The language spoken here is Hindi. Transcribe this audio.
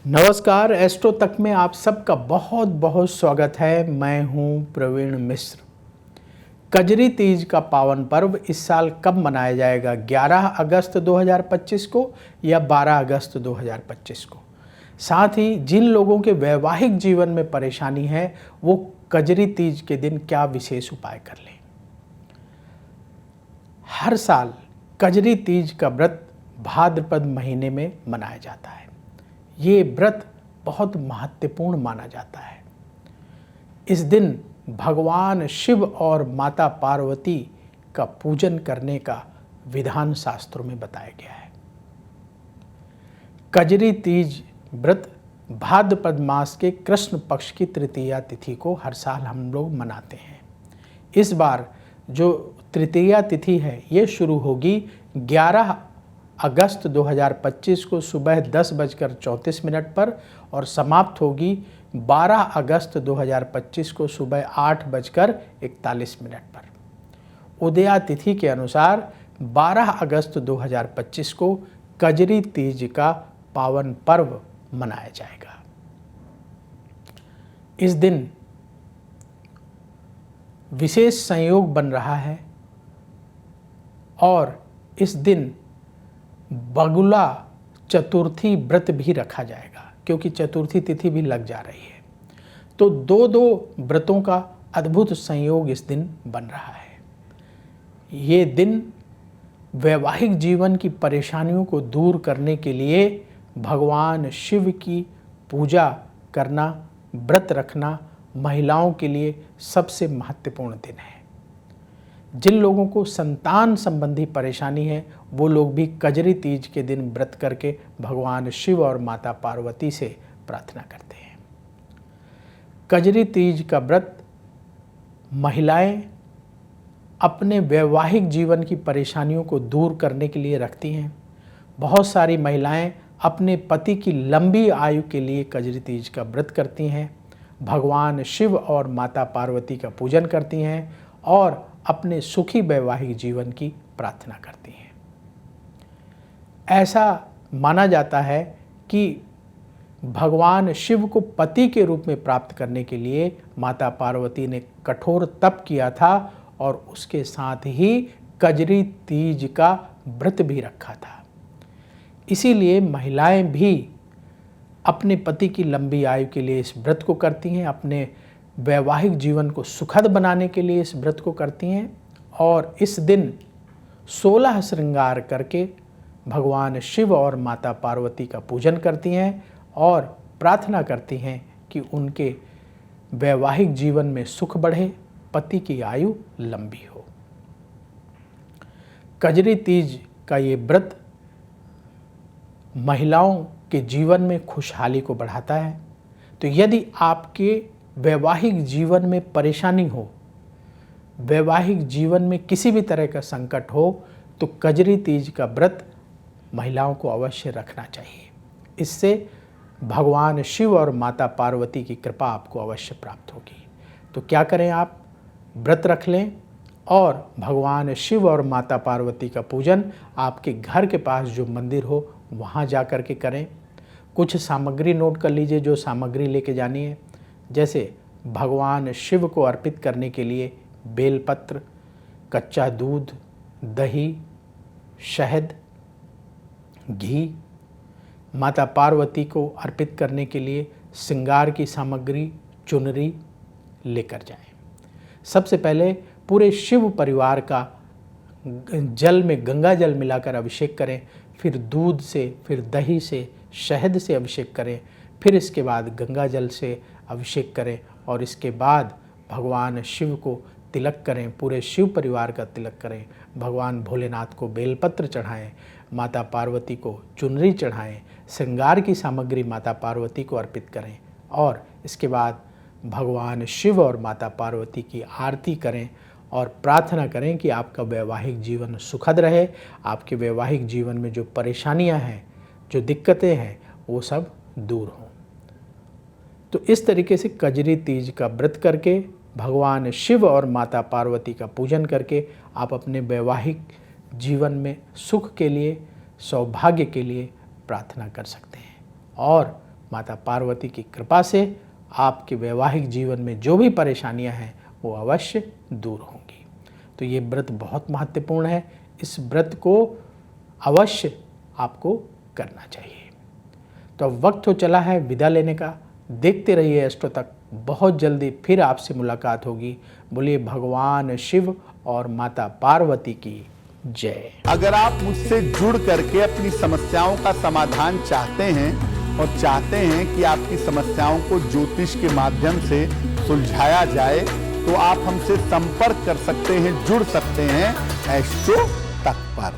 नमस्कार, एस्ट्रो तक में आप सबका बहुत बहुत स्वागत है। मैं हूं प्रवीण मिश्र। कजरी तीज का पावन पर्व इस साल कब मनाया जाएगा? 11 अगस्त 2025 को या 12 अगस्त 2025 को? साथ ही जिन लोगों के वैवाहिक जीवन में परेशानी है वो कजरी तीज के दिन क्या विशेष उपाय कर लें। हर साल कजरी तीज का व्रत भाद्रपद महीने में मनाया जाता है। ये व्रत बहुत महत्वपूर्ण माना जाता है। इस दिन भगवान शिव और माता पार्वती का पूजन करने का विधान शास्त्रों में बताया गया है। कजरी तीज व्रत भाद्रपद मास के कृष्ण पक्ष की तृतीया तिथि को हर साल हम लोग मनाते हैं। इस बार जो तृतीया तिथि है ये शुरू होगी 11 अगस्त 2025 को सुबह 10:34 पर और समाप्त होगी 12 अगस्त 2025 को सुबह 8:41 पर। उदया तिथि के अनुसार 12 अगस्त 2025 को कजरी तीज का पावन पर्व मनाया जाएगा। इस दिन विशेष संयोग बन रहा है और इस दिन बगुला चतुर्थी व्रत भी रखा जाएगा क्योंकि चतुर्थी तिथि भी लग जा रही है। तो दो व्रतों का अद्भुत संयोग इस दिन बन रहा है। ये दिन वैवाहिक जीवन की परेशानियों को दूर करने के लिए भगवान शिव की पूजा करना, व्रत रखना महिलाओं के लिए सबसे महत्वपूर्ण दिन है। जिन लोगों को संतान संबंधी परेशानी है वो लोग भी कजरी तीज के दिन व्रत करके भगवान शिव और माता पार्वती से प्रार्थना करते हैं। कजरी तीज का व्रत महिलाएं अपने वैवाहिक जीवन की परेशानियों को दूर करने के लिए रखती हैं। बहुत सारी महिलाएं अपने पति की लंबी आयु के लिए कजरी तीज का व्रत करती हैं, भगवान शिव और माता पार्वती का पूजन करती हैं और अपने सुखी वैवाहिक जीवन की प्रार्थना करती हैं। ऐसा माना जाता है कि भगवान शिव को पति के रूप में प्राप्त करने के लिए माता पार्वती ने कठोर तप किया था और उसके साथ ही कजरी तीज का व्रत भी रखा था। इसीलिए महिलाएं भी अपने पति की लंबी आयु के लिए इस व्रत को करती हैं, अपने वैवाहिक जीवन को सुखद बनाने के लिए इस व्रत को करती हैं और इस दिन 16 श्रृंगार करके भगवान शिव और माता पार्वती का पूजन करती हैं और प्रार्थना करती हैं कि उनके वैवाहिक जीवन में सुख बढ़े, पति की आयु लंबी हो। कजरी तीज का ये व्रत महिलाओं के जीवन में खुशहाली को बढ़ाता है। तो यदि आपके वैवाहिक जीवन में परेशानी हो, वैवाहिक जीवन में किसी भी तरह का संकट हो, तो कजरी तीज का व्रत महिलाओं को अवश्य रखना चाहिए। इससे भगवान शिव और माता पार्वती की कृपा आपको अवश्य प्राप्त होगी। तो क्या करें, आप व्रत रख लें और भगवान शिव और माता पार्वती का पूजन आपके घर के पास जो मंदिर हो वहाँ जा कर के करें। कुछ सामग्री नोट कर लीजिए जो सामग्री लेके जानी है। जैसे भगवान शिव को अर्पित करने के लिए बेलपत्र, कच्चा दूध, दही, शहद, घी। माता पार्वती को अर्पित करने के लिए श्रृंगार की सामग्री, चुनरी लेकर जाएं। सबसे पहले पूरे शिव परिवार का जल में गंगा जल मिलाकर अभिषेक करें, फिर दूध से, फिर दही से, शहद से अभिषेक करें, फिर इसके बाद गंगा जल से अभिषेक करें और इसके बाद भगवान शिव को तिलक करें, पूरे शिव परिवार का तिलक करें। भगवान भोलेनाथ को बेलपत्र चढ़ाएं, माता पार्वती को चुनरी चढ़ाएं, श्रृंगार की सामग्री माता पार्वती को अर्पित करें और इसके बाद भगवान शिव और माता पार्वती की आरती करें और प्रार्थना करें कि आपका वैवाहिक जीवन सुखद रहे, आपके वैवाहिक जीवन में जो परेशानियां हैं, जो दिक्कतें हैं, वो सब दूर हों। तो इस तरीके से कजरी तीज का व्रत करके, भगवान शिव और माता पार्वती का पूजन करके आप अपने वैवाहिक जीवन में सुख के लिए, सौभाग्य के लिए प्रार्थना कर सकते हैं और माता पार्वती की कृपा से आपके वैवाहिक जीवन में जो भी परेशानियां हैं वो अवश्य दूर होंगी। तो ये व्रत बहुत महत्वपूर्ण है, इस व्रत को अवश्य आपको करना चाहिए। तो अब वक्त हो चला है विदा लेने का। देखते रहिए एस्ट्रो तक, बहुत जल्दी फिर आपसे मुलाकात होगी। बोलिए भगवान शिव और माता पार्वती की जय। अगर आप मुझसे जुड़ करके अपनी समस्याओं का समाधान चाहते हैं और चाहते हैं कि आपकी समस्याओं को ज्योतिष के माध्यम से सुलझाया जाए, तो आप हमसे संपर्क कर सकते हैं, जुड़ सकते हैं एस्ट्रो तक पर।